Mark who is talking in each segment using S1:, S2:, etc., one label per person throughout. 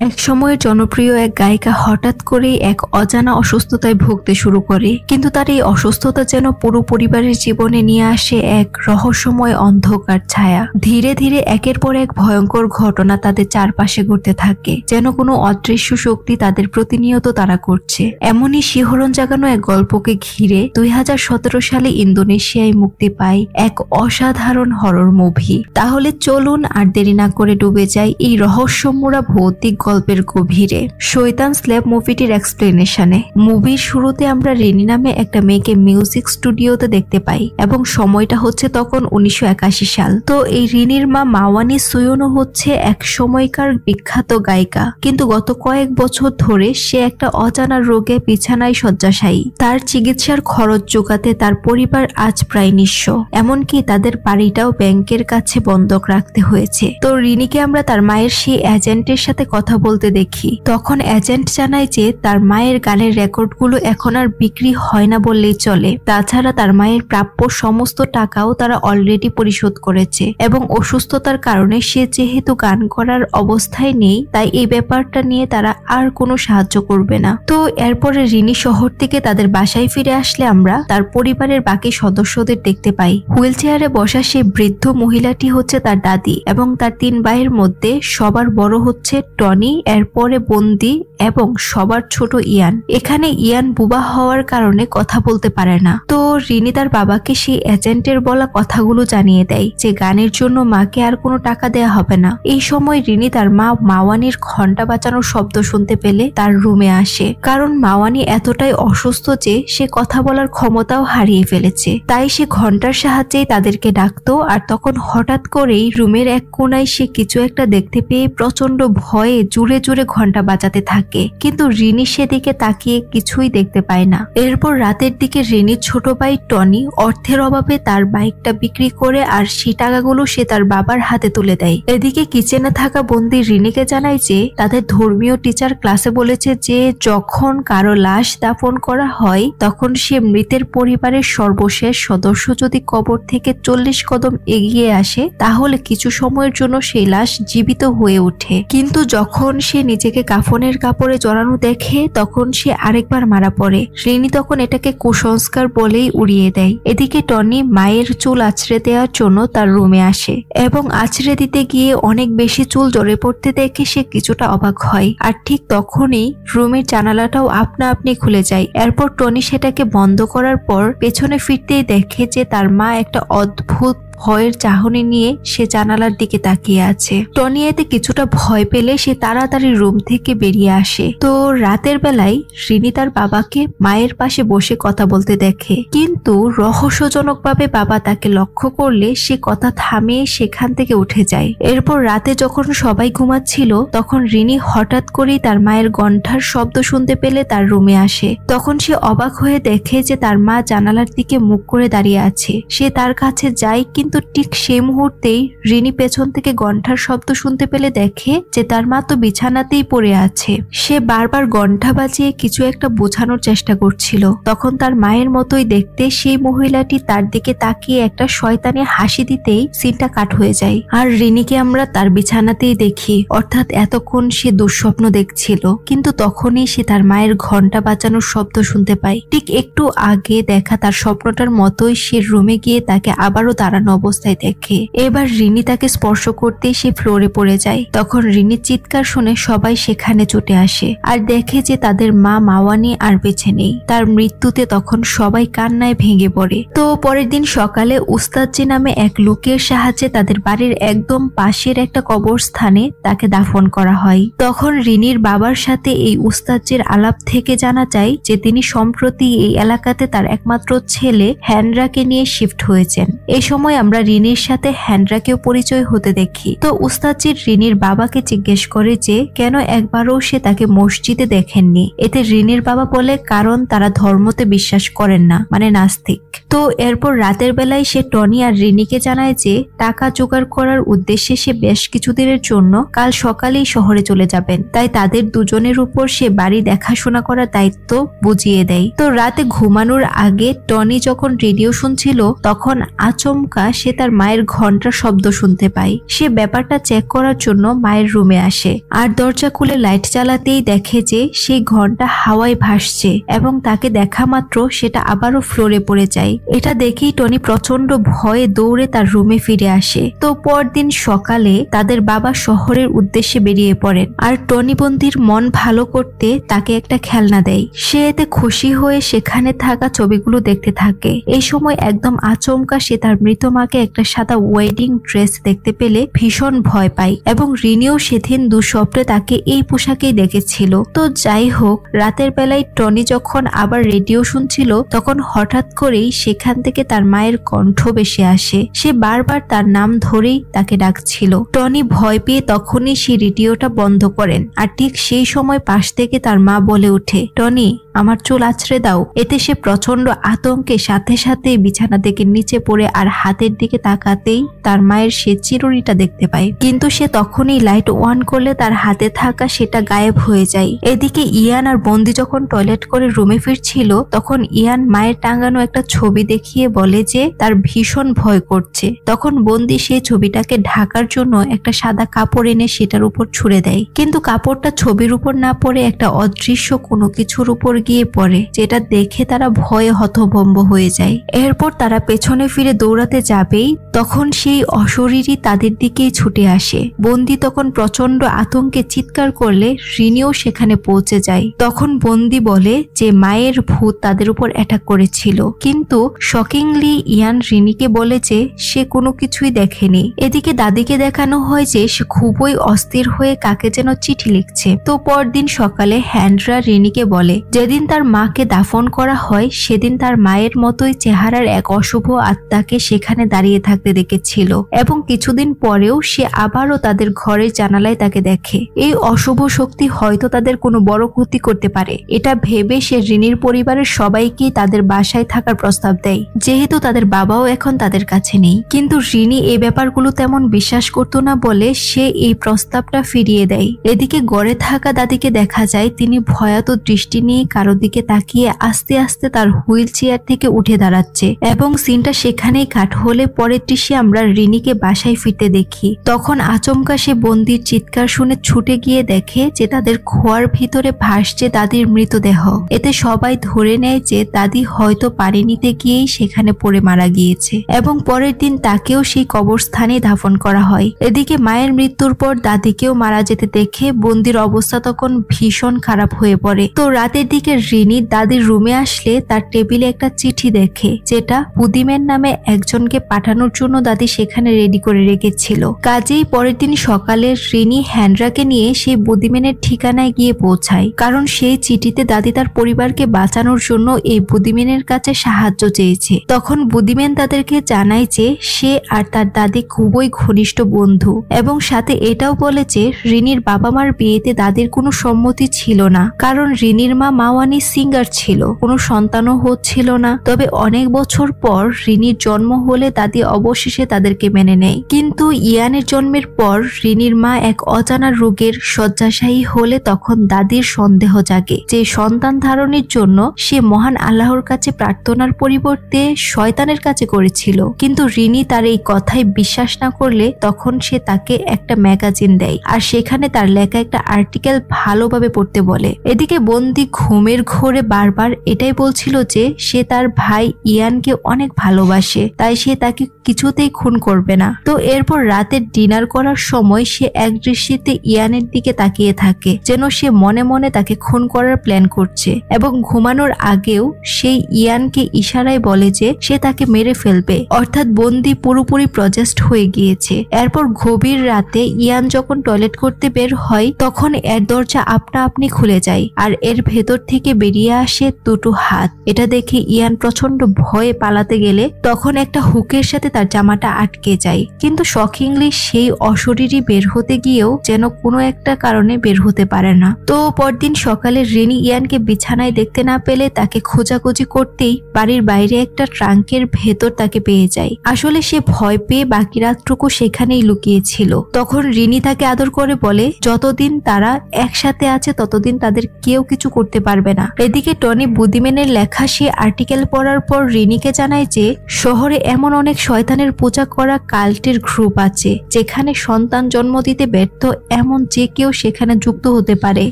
S1: এক সময়ের জনপ্রিয় এক গায়িকা হঠাৎ করেই এক অজানা অসুস্থতায় ভুগতে শুরু করে, কিন্তু তার এই অসুস্থতা যেন পুরো পরিবারের জীবনে নিয়ে আসে এক রহস্যময় অন্ধকার ছায়া। ধীরে ধীরে একের পর এক ভয়ঙ্কর ঘটনা তাদের চারপাশে ঘটতে থাকে, যেন কোনো অদৃশ্য শক্তি তাদের প্রতিনিয়ত তাড়া করছে। এমনই শিহরণ জাগানো এক গল্পকে ঘিরে 2017 সালে ইন্দোনেশিয়ায় মুক্তি পায় এক অসাধারণ হরর মুভি। তাহলে চলুন আর দেরি না করে ডুবে যাই এই রহস্যমোড়া ভৌতিক গল্পের গভীরে। শয়তান স্ল্যাব মুভিটির এক্সপ্লেনেশনে মুভির শুরুতে আমরা রিনি নামে একটা মেয়েকে মিউজিক স্টুডিওতে দেখতে পাই এবং সময়টা হচ্ছে তখন 1981 সাল। তো এই রিনির মা মাওয়ানি সুয়োনো হচ্ছে এক সময়কার বিখ্যাত গায়িকা, কিন্তু গত কয়েক বছর ধরে সে একটা অজানা রোগে বিছানায় শয্যাশায়ী। তার চিকিৎসার খরচ জোগাতে তার পরিবার আজ প্রায় নিঃস্ব, এমনকি তাদের বাড়িটাও ব্যাংকের কাছে বন্ধক রাখতে হয়েছে। তো রিনিকে আমরা তার মায়ের সেই এজেন্টের সাথে কথা বলতে দেখি। তখন এজেন্ট জানায় যে তার মায়ের গানের রেকর্ডগুলো এখন আর বিক্রি হয় না বললেই চলে। তাছাড়া তার মায়ের প্রাপ্য সমস্ত টাকাও তারা অলরেডি পরিশোধ করেছে এবং অসুস্থতার কারণে সে যেহেতু গান করার অবস্থায় নেই, তাই এই ব্যাপারটা নিয়ে তারা আর কোনো সাহায্য করবে না। তো এরপরে রিনি শহর থেকে তাদের বাসায় ফিরে আসলে আমরা তার পরিবারের বাকি সদস্যদের দেখতে পাই। হুইল চেয়ারে বসা সেই বৃদ্ধ মহিলাটি হচ্ছে তার দাদি এবং তার 3 ভাইয়ের মধ্যে সবার বড় হচ্ছে টনি, এরপরে বন্দি এবং সবার ছোট ইয়ান। এখানে ইয়ান বুবা হওয়ার কারণে কথা বলতে পারে না। তো রিনি তার বাবাকে সেই এজেন্টের বলা কথাগুলো জানিয়ে দেয় যে গানের জন্য মাকে আর কোনো টাকা দেয়া হবে না। এই সময় রিনি তার মা মাওয়ানির ঘন্টা বাজানোর শব্দ শুনতে পেলে তার রুমে আসে, কারণ মাওয়ানি এতটাই অসুস্থ যে সে কথা বলার ক্ষমতাও হারিয়ে ফেলেছে। তাই সে ঘন্টার সাহায্যেই তাদেরকে ডাকতো। আর তখন হঠাৎ করেই রুমের এক কোনায় সে কিছু একটা দেখতে পেয়ে প্রচন্ড ভয়ে জোরে জোরে ঘন্টা বাজাতে থাকে, কিন্তু রিনি সেদিকে তাকিয়ে কিছুই দেখতে পায় না। এরপর রাতের দিকে রিনির ছোট ভাই টনি অর্থের অভাবে তার বাইকটা বিক্রি করে আর সেই টাকাগুলো সে তার বাবার হাতে তুলে দেয়। এদিকে কিচেনে থাকা বন্দি রিনিকে জানায় যে তাদের ধর্মীয় টিচার ক্লাসে বলেছে যে যখন কারো লাশ দাফন করা হয় তখন সে মৃতের পরিবারের সর্বশেষ সদস্য যদি কবর থেকে 40 কদম এগিয়ে আসে তাহলে কিছু সময়ের জন্য সেই লাশ জীবিত হয়ে ওঠে, কিন্তু যখন সে নিজেকে কাফনের কাপড়ে জড়ানো দেখে তখন সে আরেকবার মারা পড়ে। রিনি তখন এটাকে কুসংস্কার বলেই উড়িয়ে দেয়। এদিকে টনি মায়ের চুল আছড়ে দেওয়ার জন্য তার রুমে আসে এবং আছড়ে দিতে গিয়ে অনেক বেশি চুল ঝরে পড়তে দেখে সে কিছুটা অবাক হয়। আর ঠিক তখনই রুমের জানালাটাও আপনা আপনি খুলে যায়। এরপর টনি সেটাকে বন্ধ করার পর পেছনে ফিরতেই দেখে যে তার মা একটা অদ্ভুত ভয়ের চাহনি নিয়ে সে জানালার দিকে তাকিয়ে আছে। টনি এতে কিছুটা ভয় পেলে সে তাড়াতাড়ি রুম থেকে বেরিয়ে আসে। তো রাতের বেলায় রিনি তার বাবাকে মায়ের পাশে বসে কথা বলতে দেখে, কিন্তু রহস্যজনকভাবে বাবা তাকে লক্ষ্য করলে সে কথা থামিয়ে সেখান থেকে উঠে যায়। এরপর রাতে যখন সবাই ঘুমাচ্ছিল তখন রিনি হঠাৎ করেই তার মায়ের গন্ঠার শব্দ শুনতে পেলে তার রুমে আসে। তখন সে অবাক হয়ে দেখে যে তার মা জানালার দিকে মুখ করে দাঁড়িয়ে আছে। সে তার কাছে যায়, কিন্তু ঠিক সেই মুহূর্তেই রিনি পেছন থেকে ঘন্টার শব্দ শুনতে পেলে দেখে যে তার মা তো বিছানাতেই পড়ে আছে। সে বারবার ঘন্টা বাজিয়ে কিছু একটা বোঝানোর চেষ্টা করছিল। তখন তার মায়ের মতোই দেখতে সেই মহিলাটি তার দিকে তাকিয়ে একটা শয়তানি হাসি দিতেই সিনটা কাট হয়ে যায়। আর রিনিকে আমরা তার বিছানাতেই দেখি, অর্থাৎ এতক্ষণ সে দুঃস্বপ্ন দেখছিল, কিন্তু তখনই সে তার মায়ের ঘন্টা বাজানোর শব্দ শুনতে পায়। ঠিক একটু আগে দেখা তার স্বপ্নটার মতোই সে রুমে গিয়ে তাকে আবারও দাঁড়ানো অবস্থায় দেখে। এবার রিনি তাকে স্পর্শ করতেই সে ফ্লোরে পড়ে যায়। তখন রিনির চিৎকার শুনে সবাই সেখানে ছুটে আসে আর দেখে যে তাদের মা মাওয়ানি আর বেঁচে নেই। তার মৃত্যুতে তখন সবাই কান্নায় ভেঙে পড়ে। তো পরের দিন সকালে উস্তাদজি নামে এক লোকের সাহায্যে তাদের বাড়ির একদম পাশের একটা কবরস্থানে তাকে দাফন করা হয়। তখন রিনির বাবার সাথে এই উস্তাদজির আলাপ থেকে জানা যায় যে তিনি সম্প্রতি এই এলাকাতে তার একমাত্র ছেলে হ্যান্ড্রাকে নিয়ে শিফট হয়েছেন। এই সময় আমরা রিনির সাথে হ্যান্ড্রাকেও পরিচয় হতে দেখি। তো উস্তাদজি রিনির বাবাকে জিজ্ঞেস করে যে কেন একবারও সে তাকে মসজিদে দেখেননি। এতে রিনির বাবা বলে কারণ তারা ধর্মতে বিশ্বাস করেন না, মানে নাস্তিক। তো এরপর রাতের বেলায় সে টনি আর রিনিকে জানায় যে টাকা জোগাড় করার উদ্দেশ্যে সে বেশ কিছুদিনের জন্য কাল সকালেই শহরে চলে যাবেন, তাই তাদের দুজনের উপর সে বাড়ি দেখাশোনা করার দায়িত্ব বুঝিয়ে দেয়। তো রাতে ঘুমানোর আগে টনি যখন রেডিও শুনছিল তখন আচমকা সে তার মায়ের ঘন্টার শব্দ শুনতে পায়। সে ব্যাপারটা চেক করার জন্য মায়ের রুমে আসে আর দরজা খুলে লাইট জ্বালাতেই দেখে যে সেই ঘন্টা হাওয়ায় ভাসছে এবং তাকে দেখা মাত্র সেটা আবারও ফ্লোরে পড়ে যায়। এটা দেখেই টনি প্রচন্ড ভয়ে দৌড়ে তার রুমে ফিরে আসে। তো পরদিন সকালে তাদের বাবা শহরের উদ্দেশ্যে বেরিয়ে পড়েন আর টনি বন্দির মন ভালো করতে তাকে একটা খেলনা দেয়। সে এতে খুশি হয়ে সেখানে থাকা ছবিগুলো দেখতে থাকে। এই সময় একদম আচমকা সে তার মৃত মাকে একটা সাদা ওয়েডিং ড্রেস দেখতে পেলে ভীষণ ভয় পায় এবং রিনিও সেদিন দুঃস্বপ্নে তাকে এই পোশাকেই দেখেছিল। তো যাই হোক, রাতের বেলায় টনি যখন আবার রেডিও শুনছিল তখন হঠাৎ করেই সেখান থেকে তার মায়ের কণ্ঠ ভেসে আসে। সে বারবার তার নাম ধরেই তাকে ডাকছিল। টনি ভয় পেয়ে তখনই সে রেডিওটা বন্ধ করেন আর ঠিক সেই সময় পাশ থেকে তার মা বলে ওঠে, টনি আমার চুল আছড়ে দাও। এতে সে প্রচন্ড আতঙ্কে সাথে সাথে বিছানা থেকে নিচে পড়ে আর হাতের দিকে তাকাতেই তার মায়ের সে চিরুনিটা দেখতে পায়। কিন্তু সে তখনই লাইট অন করলে তার হাতে থাকা সেটা গায়েব হয়ে যায়। এদিকে ইয়ান আর বন্দি যখন টয়লেট করে রুমে ফিরছিল তখন ইয়ান মায়ের টাঙানো একটা ছবি দেখিয়ে বলে যে তার ভীষণ ভয় করছে। তখন বন্দি সেই ছবিটাকে ঢাকার জন্য একটা সাদা কাপড় এনে সেটার উপর ছুঁড়ে দেয়, কিন্তু কাপড়টা ছবির উপর না পড়ে একটা অদৃশ্য কোনো কিছুর উপর গিয়ে পড়ে, যেটা দেখে তারা ভয়ে হতভম্ব হয়ে যায়। এরপর তারা পেছনে ফিরে দৌড়াতে যাবেই তখন সেই অশরীরী তাদের দিকেই ছুটে আসে। বন্দি তখন প্রচন্ড আতঙ্কে চিৎকার করলে রিনিও সেখানে পৌঁছে যায়। তখন বন্দি বলে যে মায়ের ভূত তাদের উপর অ্যাটাক করেছিল, কিন্তু শকিংলি ইয়ান রিনিকে বলে যে সে কোনো কিছুই দেখেনি। এদিকে দাদিকে দেখানো হয় যে সে খুবই অস্থির হয়ে কাকে যেন চিঠি লিখছে। তো পরদিন সকালে হ্যান্ড্রা রিনিকে বলে যেদিন তার মাকে দাফন করা হয় সেদিন তার মায়ের মতোই চেহারার এক অশুভ আত্মাকে সেখানে দাঁড়িয়ে থাকতে দেখেছিল এবং কিছুদিন পরেও সে আবারও তাদের ঘরের জানালায় তাকে দেখে। এই অশুভ শক্তি হয়তো তাদের কোনো বড় ক্ষতি করতে পারে। এটা ভেবে সে রিনির পরিবারের সবাইকে তাদের বাসায় থাকার প্রস্তাব দেয়, যেহেতু তাদের বাবাও এখন তাদের কাছে নেই। কিন্তু রিনি এই ব্যাপারগুলো তেমন বিশ্বাস করতো না বলে সে এই প্রস্তাবটা ফিরিয়ে দেয়। এদিকে গড়ে থাকা দাদিকে দেখা যায় তিনি ভয়াত দৃষ্টি নিয়ে কারো দিকে তাকিয়ে আস্তে আস্তে তার হুইল চেয়ার থেকে উঠে দাঁড়াচ্ছে এবং সিনটা সেখানেই কাট হলে পরের দৃশ্যে আমরা রিনিকে বাসায় ফিরতে দেখি। তখন আচমকা সে বন্দির চিৎকার শুনে ছুটে গিয়ে দেখে যে তাদের খোয়ার ভিতরে ভাসছে দাদির মৃতদেহ। এতে সবাই ধরে নেয় যে দাদি হয়তো পানি নিতে গিয়েই সেখানে পড়ে মারা গিয়েছে এবং পরের দিন তাকেও সেই কবরস্থানে দাফন করা হয়। এদিকে মায়ের মৃত্যুর পর দাদিকেও মারা যেতে দেখে বন্দির অবস্থা তখন ভীষণ খারাপ হয়ে পড়ে। তো রাতের দিকে রিনি দাদির রুমে আসলে তার টেবিলে একটা চিঠি দেখে, যেটা বুদিমের নামে একজনকে পাঠানোর জন্য দাদি সেখানে রেডি করে রেখেছিল। কাজেই পরের দিন সকালে রিনি হ্যান্ড্রাকে নিয়ে সেই বুদিমেনের ঠিকানায় গিয়ে পৌঁছায়, কারণ সেই চিঠিতে দাদি তার পরিবারকে বাঁচানোর জন্য এই বুদিমেনের কাছে সাহায্য চেয়েছে। তখন বুদিমেন তাদেরকে জানায় যে সে আর তার দাদি খুবই ঘনিষ্ঠ বন্ধু এবং সাথে এটাও বলে যে রিনির বাবা মার বিয়েতে দাদির কোনো সম্মতি ছিল না, কারণ রিনির মা মাওয়ানি সিঙ্গার ছিল, কোনো সন্তানও হচ্ছিল না। তবে অনেক বছর পর রিনির জন্ম হলে দাদি অবশেষে তাদেরকে মেনে নেয়। কিন্তু ইয়ানের জন্মের পর রিনির মা এক অজানা রোগের শয্যাশায়ী হলে তখন দাদির সন্দেহ জাগে যে সন্তান ধারণের জন্য সে মহান আল্লাহর কাছে প্রার্থনার পরিবর্তে শয়তানের কাছে করেছিল। কিন্তু রিনি তার এই কথায় বিশ্বাস না করলে তখন সে তাকে একটা ম্যাগাজিন দেয় আর সেখানে তার লেখা একটা আর্টিকেল ভালোভাবে পড়তে বলে। এদিকে বন্দি ঘুমের ঘোরে বারবার এটাই বলছিল যে সে তার ভাই ইয়ানকে অনেক ভালোবাসে, তাই সে তাকে কিছুতেই খুন করবে না। তো এরপর রাতের ডিনার করার সময় সে এক দৃষ্টিতে ইয়ানের দিকে তাকিয়ে থাকে, যেন সে মনে মনে তাকে খুন করার প্ল্যান করছে এবং ঘুমানোর আগেও সেই ইয়ানকে ইশারায় বলে যে সে তাকে মেরে ফেলবে। অর্থাৎ বন্দি পুরোপুরি প্রজেস্ট হয়ে গিয়েছে। এরপর গভীর রাতে ইয়ান যখন টয়লেট করতে বের হয় তখন এর দরজা আপনা আপনি খুলে যায় আর এর ভেতর থেকে বেরিয়ে আসে দুটো হাত। এটা দেখে ইয়ান প্রচন্ড ভয়ে পালাতে গেলে তখন একটা হুকের সাথে তার জামাটা আটকে যায়, কিন্তু শকিংলি সেই অশরীরী বের হতে গিয়েও যেন কোনো একটা কারণে বের হতে পারে না। তো পরদিন সকালে রিনি ইয়ানকে বিছানায় দেখতে না পেলে তাকে খোঁজাখুঁজি করতেই বাড়ির বাইরে একটা ট্রাঙ্কের ভেতর তাকে পেয়ে যায়। আসলে সে ভয় পেয়ে বাকি রাতটুকু সেখানেই লুকিয়েছিল। তখন রিনি তাকে আদর করে বলে যতদিন তারা একসাথে আছে ততদিন তাদের কেউ কিছু করতে পারবে না। এদিকে টনি বুদিমেনের লেখা সে আর্টিকেল পড়ার পর রিনিকে জানায় যে শহরে এমন অনেক শয়তানের পূজা করা কাল্টের গ্রুপ আছে যেখানে সন্তান জন্ম দিতে ব্যর্থ এমন যে কেউ সেখানে যুক্ত হতে পারে,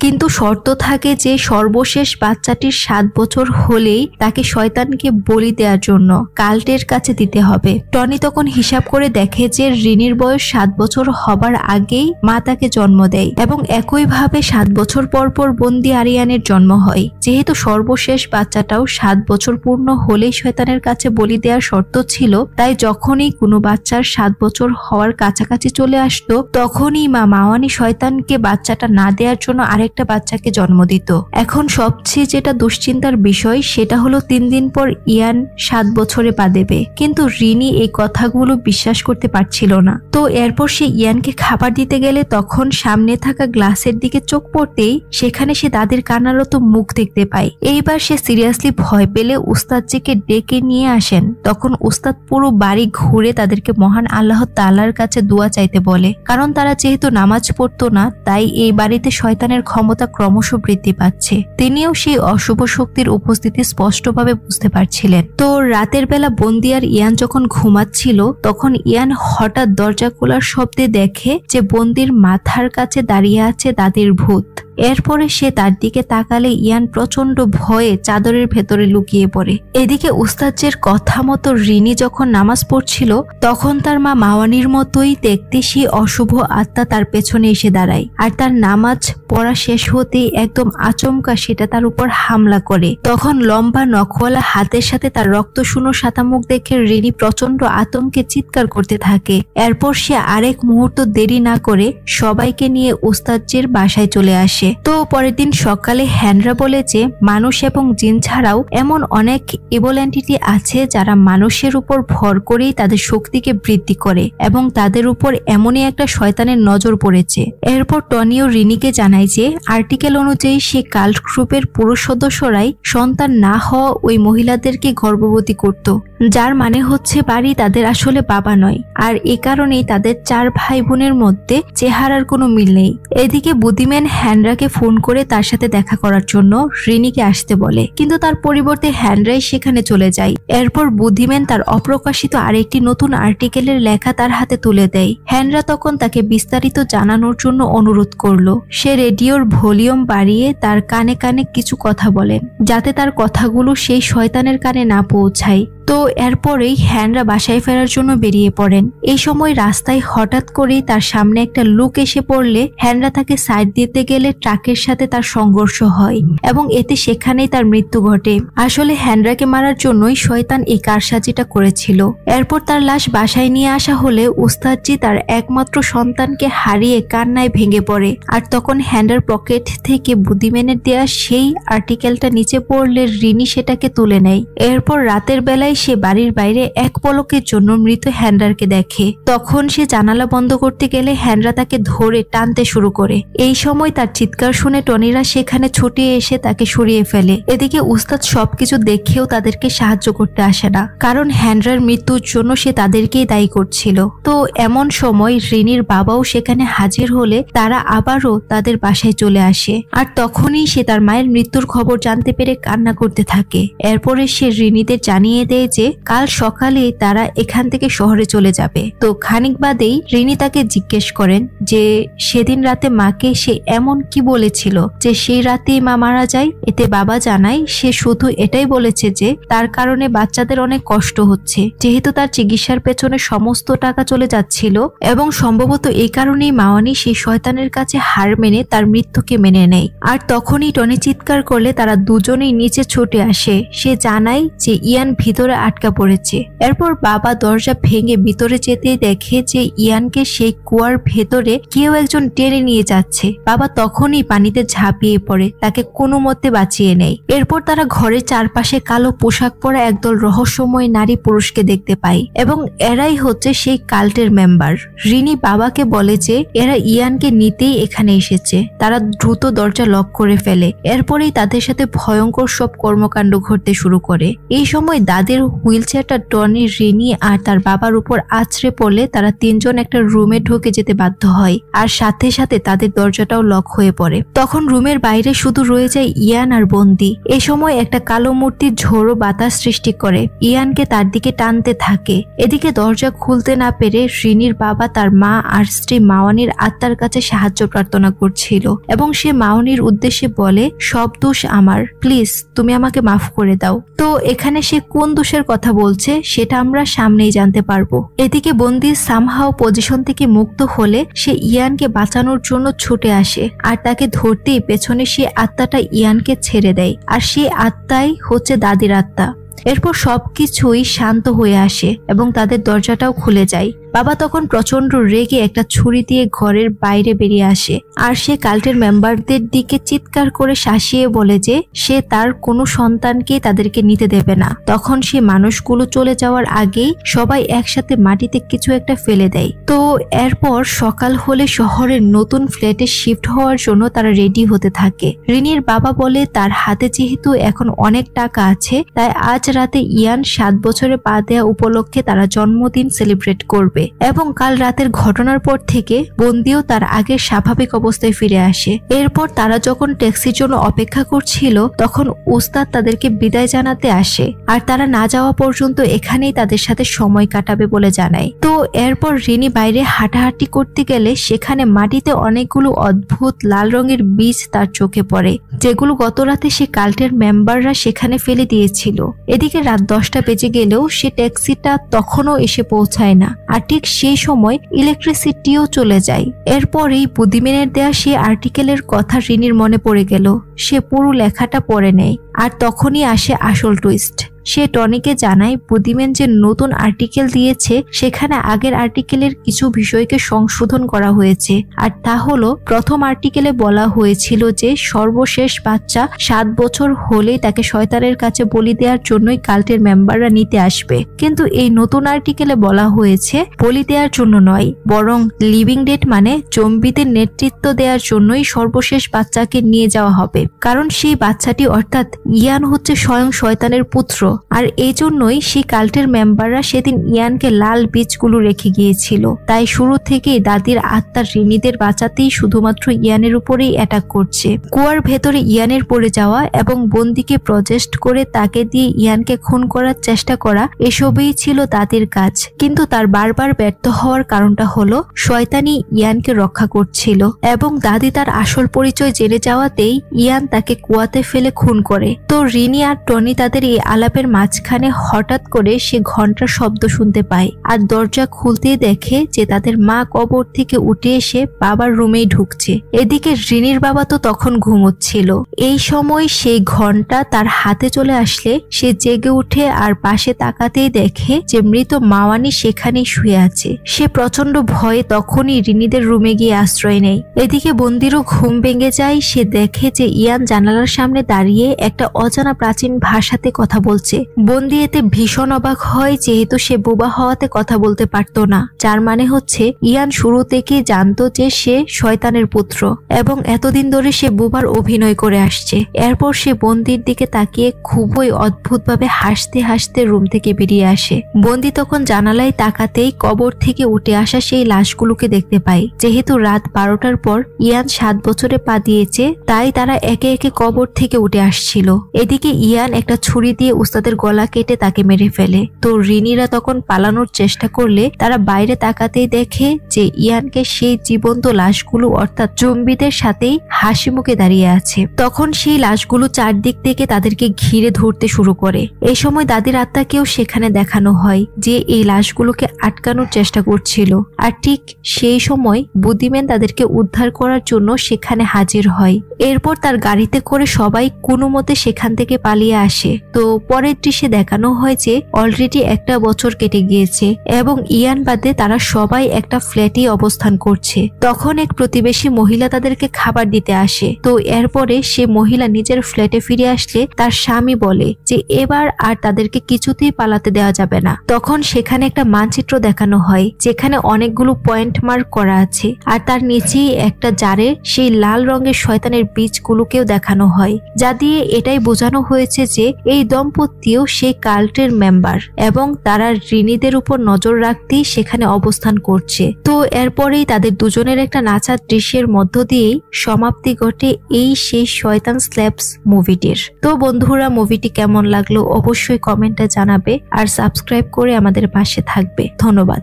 S1: কিন্তু শর্ত থাকে যে সর্বশেষ বাচ্চাটির 7 বছর হলেই তাকে শয়তানকে বলি দেওয়ার জন্য কাল্টের কাছে দিতে হবে। টনি তখন হিসাব করে দেখে যে রিনির বয়স 7 বছর হবার আগেই মা তাকে জন্ম দেয় এবং একইভাবে 7 বছর পর পর বন্দি আরিয়ানের জন্ম হয়। যেহেতু সর্বশেষ বাচ্চাটাও 7 বছর পূর্ণ হলেই শয়তানের কাছে বলি দেওয়ার শর্ত ছিল, তাই যখনই কোনো বাচ্চার 7 বছর হওয়ার কাছাকাছি চলে আসতো তখনই মা মাওয়ানি শয়তানকে বাচ্চাটা না দেওয়ার জন্য আরেকটা বাচ্চাকে জন্ম দিত। এখন সবচেয়ে যেটা দুশ্চিন্তার বিষয় সেটা হলো 3 দিন পর ইয়ান 7 বছরে পা দেবে, কিন্তু রিনি এই কথাগুলো বিশ্বাস করতে পারছিল না। তো এরপর সে ইয়ানকে খাবার দিতে গেলে তখন সামনে থাকা গ্লাসের দিকে চোখ পড়তেই সেখানে সে দাদির কান্নারত মুখ দেখতে পায়। এইবার সে সিরিয়াসলি ভয় পেলে উস্তাদজিকে ডেকে নিয়ে আসেন। তখন উস্তাদ পুরো বাড়ি ঘুরে তাদেরকে মহান আল্লাহ তাআলার কাছে দোয়া চাইতে বলে, কারণ তারা যেহেতু নামাজ পড়তো না তাই এই বাড়িতে শয়তানের ক্ষমতা ক্রমশ বৃদ্ধি পাচ্ছে। তিনিও সেই অশুভ শক্তির উপস্থিতি স্পষ্টভাবে বুঝতে পারছিলেন। তো রাতের বেলা বন্দি আর ইয়ান যখন ঘুমাচ্ছিল তখন ইয়ান হঠাৎ দরজা খোলার শব্দে দেখে যে বন্দির মাথার কাছে দাঁড়িয়ে আছে দাদির ভূত। এরপরে সে তার দিকে তাকালে ইয়ান প্রচন্ড ভয়ে চাদরের ভেতরে লুকিয়ে পড়ে। এদিকে উস্তাদের কথা মতো রিনি যখন নামাজ পড়ছিল তখন তার মা মাওয়ানির মতোই দেখতে সেই অশুভ আত্মা তার পেছনে এসে দাঁড়ায়, আর তার নামাজ পড়া শেষ হতেই একদম আচমকা সেটা তার উপর হামলা করে। তখন লম্বা নখওয়ালা হাতের সাথে তার রক্তশূন্য সাদা মুখ দেখে রিনি প্রচন্ড আতঙ্কে চিৎকার করতে থাকে। এরপর সে আরেক মুহূর্ত দেরি না করে সবাইকে নিয়ে উস্তাদের বাসায় চলে আসে। তো পরের দিন সকালে হ্যানরা বলে যে মানুষ এবং জিন ছাড়াও এমন অনেক ইভল এন্টিটি আছে যারা মানুষের উপর ভর করেই তাদের শক্তিকে বৃদ্ধি করে এবং তাদের উপর এমনই একটা শয়তানের নজর পড়েছে। এরপর টনি ও রিনিকে জানায় যে আর্টিকেল অনুযায়ী সে কাল্ট গ্রুপের পুরুষ সদস্যরাই সন্তান না হওয়া ওই মহিলাদেরকে গর্ভবতী করত, যার মানে হচ্ছে বাড়ি তাদের আসলে বাবা নয়, আর এ কারণেই তাদের 4 ভাই বোনের মধ্যে চেহারার কোনো মিল নেই। এদিকে বুদ্ধিম্যান হ্যানরাকে ফোন করে তার সাথে দেখা করার জন্য রিনিকে আসতে বলে, কিন্তু তার পরিবর্তে হ্যানরাই সেখানে চলে যায়। এরপর বুদ্ধিম্যান তার অপ্রকাশিত আরেকটি নতুন আর্টিকেলের লেখা তার হাতে তুলে দেয়। হ্যানরা তখন তাকে বিস্তারিত জানানোর জন্য অনুরোধ করলো। সে রেডিওর ভলিউম বাড়িয়ে তার কানে কানে কিছু কথা বলেন যাতে তার কথাগুলো সেই শয়তানের কানে না পৌঁছায়। তো এরপরেই হ্যানরা বাসায় ফেরার জন্য বেরিয়ে পড়েন। এই সময় রাস্তায় হঠাৎ করেই তার সামনে একটা লোক এসে পড়লে হ্যানরা তাকে সাইড দিতে গেলে ট্রাকের সাথে তার সংঘর্ষ হয় এবং এতে সেখানেই তার মৃত্যু ঘটে। আসলে হ্যানরাকে মারার জন্যই শয়তান এই কারসাজিটা করেছিল। এরপর তার লাশ বাসায় নিয়ে আসা হলে উস্তাদজি তার একমাত্র সন্তানকে হারিয়ে কান্নায় ভেঙে পড়ে। আর তখন হ্যানরার পকেট থেকে বুদ্ধিম্যানের দেয়া সেই আর্টিকেলটা নিচে পড়লে রিনি সেটাকে তুলে নেয়। এরপর রাতের বেলায় সে বাড়ির বাইরে এক পলকের জন্য মৃত হ্যানরাকে দেখে। তখন সে জানালা বন্ধ করতে গেলে হ্যানরা তাকে ধরে টানতে শুরু করে। এই সময় তার চিৎকার শুনে টনিরা সেখানে ছুটে এসে তাকে সরিয়ে ফেলে। এদিকে উস্তাদ সবকিছু দেখেও তাদেরকে সাহায্য করতে আসে না, কারণ হ্যানরার মৃত্যুর জন্য সে তাদেরকেই দায়ী করছিল। তো এমন সময় রিনির বাবাও সেখানে হাজির হলে তারা আবারও তাদের বাসায় চলে আসে। আর তখনই সে তার মায়ের মৃত্যুর খবর জানতে পেরে কান্না করতে থাকে। এরপরে সে রিনিদের জানিয়ে দেয় যে কাল সকালে তারা এখান থেকে শহরে চলে যাবে। তো খানিক বাদেই রিনি তাকে জিজ্ঞেস করেন যে সেদিন রাতে মাকে সে এমন কি বলেছিল যে সেই রাতেই মা মারা যায়। এতে বাবা জানায় সে শুধু এটাই বলেছে যে তার কারণে বাচ্চাদের অনেক কষ্ট হচ্ছে, যেহেতু তার চিকিৎসার পেছনে সমস্ত টাকা চলে যাচ্ছিল এবং সম্ভবত এই কারণেই মাওয়ানি সেই শয়তানের কাছে হার মেনে তার মৃত্যুকে মেনে নেয়। আর তখনই টনি চিৎকার করলে তারা দুজনেই নিচে ছুটে আসে। সে জানায় যে ইয়ান ভিতরে আটকা পড়েছে। এরপর বাবা দরজা ভেঙে ভিতরে যেতে দেখে যে ইয়ানকে সেই কুয়ার ভেতরে কেউ একজন টেনে নিয়ে যাচ্ছে। বাবা তখনই পানিতে ঝাঁপিয়ে পড়ে তাকে কোনো মতে বাঁচিয়ে নেয়। এরপর তারা ঘরের চারপাশে কালো পোশাক পরা একদল রহস্যময় নারী পুরুষকে দেখতে পায় এবং এরাই হচ্ছে সেই কাল্টের মেম্বার। রিনি বাবাকে বলে যে এরা ইয়ানকে নিতেই এখানে এসেছে। তারা দ্রুত দরজা লক করে ফেলে। এরপরেই তাদের সাথে ভয়ঙ্কর সব কর্মকাণ্ড ঘটতে শুরু করে। এই সময় দাদির হুইলচেয়ারটা টনি, রিনি আর তার বাবার উপর আছড়ে পড়লে তারা তিনজন একটা রুমে ঢুকে যেতে বাধ্য হয়, আর সাথে সাথে তাদের দরজাটাও লক হয়ে পড়ে। তখন রুমের বাইরে শুধু রয়ে যায় ইয়ান আর বন্দি। এ সময় একটা কালো মূর্তির ঝোড়ো বাতাস সৃষ্টি করে ইয়ানকে তার দিকে টানতে থাকে। এদিকে দরজা খুলতে না পেরে রিনির বাবা তার মা আর স্ত্রী মাওয়ানির আত্মার কাছে সাহায্য প্রার্থনা করছিল এবং সে মাওয়ানির উদ্দেশ্যে বলে, সব দোষ আমার, প্লিজ তুমি আমাকে মাফ করে দাও। তো এখানে সে কোন দোষের কথা বলছে সেটা আমরা সামনেই জানতে পারবো। এদিকে বন্দি সামহাও পজিশন থেকে মুক্ত হলে সে ইয়ানকে বাঁচানোর জন্য ছুটে আসে আর তাকে ধরতেই পেছনে সে আত্মাটা ইয়ানকে ছেড়ে দেয় আর সেই আত্মাই হচ্ছে দাদির আত্মা। এরপর সবকিছুই শান্ত হয়ে আসে এবং তাদের দরজাটাও খুলে যায়। বাবা তখন প্রচন্ড রেগে একটা ছুরি দিয়ে ঘরের বাইরে বেরিয়ে আসে আর সে কাল্টের মেম্বারদের দিকে চিৎকার করে শাসিয়ে বলে যে সে তার কোনো সন্তানকে তাদেরকে নিতে দেবে না। তখন সে মানুষগুলো চলে যাওয়ার আগেই সবাই একসাথে মাটিতে কিছু একটা ফেলে দেয়। তো এরপর সকাল হলে শহরের নতুন ফ্ল্যাটে শিফট হওয়ার জন্য তারা রেডি হতে থাকে। রিনির বাবা বলে তার হাতে যেহেতু এখন অনেক টাকা আছে তাই আজ রাতে ইয়ান 7 বছরে পা দেওয়া উপলক্ষে তারা জন্মদিন সেলিব্রেট করবে এবং কাল রাতের ঘটনার পর থেকে বন্দিও তার আগের স্বাভাবিক অবস্থায় ফিরে আসে। এরপর তারা যখন ট্যাক্সির জন্য অপেক্ষা করছিল তখন উস্তাদ তাদেরকে বিদায় জানাতে আসে আর তারা না যাওয়া পর্যন্ত এখানেই তাদের সাথে সময় কাটাবে বলে জানায়। তো এরপর রিনি বাইরে হাঁটাহাঁটি করতে গেলে সেখানে মাটিতে অনেকগুলো অদ্ভুত লাল রঙের বীজ তার চোখে পড়ে যেগুলো গত রাতে সে কাল্টের মেম্বাররা সেখানে ফেলে দিয়েছিল। এদিকে রাত 10টা বেজে গেলেও সে ট্যাক্সিটা তখনও এসে পৌঁছায় না আর ঠিক সেই সময় ইলেকট্রিসিটিও চলে যায়। এরপরেই বুদ্ধিম্যানের দেয়া সেই আর্টিকেলের কথা রিনির মনে পড়ে গেল। সে পুরো লেখাটা পড়ে নেয় আর তখনই আসে আসল টুইস্ট। সে টনিকে জানায় বুদ্ধিম্যান যে নতুন আর্টিকেল দিয়েছে সেখানে আগের আর্টিকেলের কিছু বিষয়কে সংশোধন করা হয়েছে আর তা হলো প্রথম আর্টিকেলে বলা হয়েছিল যে সর্বশেষ বাচ্চা 7 বছর হলে তাকে শয়তানের কাছে বলি দেওয়ার জন্যই কাল্টের মেম্বাররা নিতে আসবে, কিন্তু এই নতুন আর্টিকেলে বলা হয়েছে বলি দেওয়ার জন্য নয় বরং লিভিং ডেড মানে জম্বিদের নেতৃত্ব দেওয়ার জন্যই সর্বশেষ বাচ্চাকে নিয়ে যাওয়া হবে, কারণ সেই বাচ্চাটি অর্থাৎ ইয়ান হচ্ছে স্বয়ং শয়তানের পুত্র আর এই জন্যই সেই কাল্টের মেম্বাররা সেদিন ইয়ানকে লাল বীজগুলো রেখে গিয়েছিল। তাই শুরু থেকেই দাদির আত্মার রিনিদের বাঁচাতেই শুধুমাত্র ইয়ানের উপরেই অ্যাটাক করছে। কুয়ার ভেতরে ইয়ানের পড়ে যাওয়া এবং বন্দিকে প্রজেস্ট করে তাকে দিয়ে ইয়ানকে খুন করার চেষ্টা করা এসবই ছিল দাদির কাজ, কিন্তু তার বারবার ব্যর্থ হওয়ার কারণটা হলো শয়তানি ইয়ানকে রক্ষা করছিল এবং দাদি তার আসল পরিচয় জেনে যাওয়াতেই ইয়ান তাকে কুয়াতে ফেলে খুন করে। তো রিনি আর টনি তাদের এই আলাপের মাঝখানে হঠাৎ করে সে ঘন্টার শব্দ শুনতে পায় আর দরজা খুলতেই দেখে যে তাদের মা কবর থেকে উঠে এসে বাবার রুমেই ঢুকছে। এদিকে রিনির বাবা তো তখন ঘুমোচ্ছিল। এই সময় সেই ঘন্টা তার হাতে চলে আসলে সে জেগে উঠে আর পাশে তাকাতেই দেখে যে মৃত মাওয়ানি সেখানেই শুয়ে আছে। সে প্রচন্ড ভয়ে তখনই রিনিদের রুমে গিয়ে আশ্রয় নেয়। এদিকে বন্দিরও ঘুম ভেঙে যায়। সে দেখে যে ইয়ান জানালার সামনে দাঁড়িয়ে একটা অজানা প্রাচীন ভাষাতে কথা বলছে। বন্দি এতে ভীষণ অবাক হয় যেহেতু সে বোবা হওয়াতে কথা বলতে পারতো না, যার মানে হচ্ছে ইয়ান শুরু থেকে জানতো যে সে শয়তানের পুত্র এবং এতদিন ধরে সে বোবার অভিনয় করে আসছে। এরপর সে বন্দির দিকে তাকিয়ে খুবই অদ্ভুতভাবে হাসতে হাসতে রুম থেকে বেরিয়ে আসে। বন্দি তখন জানালায় তাকাতেই কবর থেকে উঠে আসা সেই লাশগুলোকে দেখতে পায়। যেহেতু রাত 12টার পর ইয়ান 7 বছরে পা দিয়েছে তাই তারা একে একে কবর থেকে উঠে আসছিল। এদিকে ইয়ান একটা ছুরি দিয়ে উস্তাদের গলা কেটে তাকে মেরে ফেলে। তো রিনিরা তখন পালানোর চেষ্টা করলে তারা বাইরে তাকাতেই দেখে যে ইয়ানকে সেই জীবন্ত লাশগুলো অর্থাৎ জম্বিদের সাথেই হাসি মুখে দাঁড়িয়ে আছে। তখন সেই লাশগুলো চারদিক থেকে তাদেরকে ঘিরে ধরতে শুরু করে। এই সময় দাদির আত্মাকেও সেখানে দেখানো হয় যে এই লাশগুলোকে আটকানোর চেষ্টা করছিল আর ঠিক সেই সময় বুদ্ধিম্যান তাদেরকে উদ্ধার করার জন্য সেখানে হাজির হয়। এরপর তার গাড়িতে করে সবাই কোনো মতে সেখান থেকে পালিয়ে আসে। তো পরের দৃশ্যে দেখানো হয় যে অলরেডি 1 বছর কেটে গিয়েছে এবং ইয়ান বাদে তারা সবাই একটা ফ্ল্যাটে অবস্থান করছে। তখন এক প্রতিবেশী মহিলা তাদেরকে খাবার দিতে আসে। তো এরপরে সে মহিলা নিজের ফ্ল্যাটে ফিরে আসলে তার স্বামী বলে যে এবার আর তাদেরকে কিছুতেই পালাতে দেওয়া যাবে না। তখন সেখানে একটা মানচিত্র দেখানো হয় যেখানে অনেকগুলো পয়েন্ট মার্ক করা আছে আর তার নিচেই একটা জারে সেই লাল রঙের শয়তানের বীজগুলোকেও দেখানো হয়, যা দিয়ে এটাই বোঝানো হয়েছে যে এই দম্পতি ব্যক্তিও সেই কাল্টের মেম্বার এবং তারা রিনিদের উপর নজর রাখতেই সেখানে অবস্থান করছে। তো এরপরেই তাদের দুজনের একটা নাচার দৃশ্যের মধ্য দিয়েই সমাপ্তি ঘটে এই সেই শয়তান স্ল্যাপস মুভিটির। তো বন্ধুরা, মুভিটি কেমন লাগলো অবশ্যই কমেন্টে জানাবে আর সাবস্ক্রাইব করে আমাদের পাশে থাকবে। ধন্যবাদ।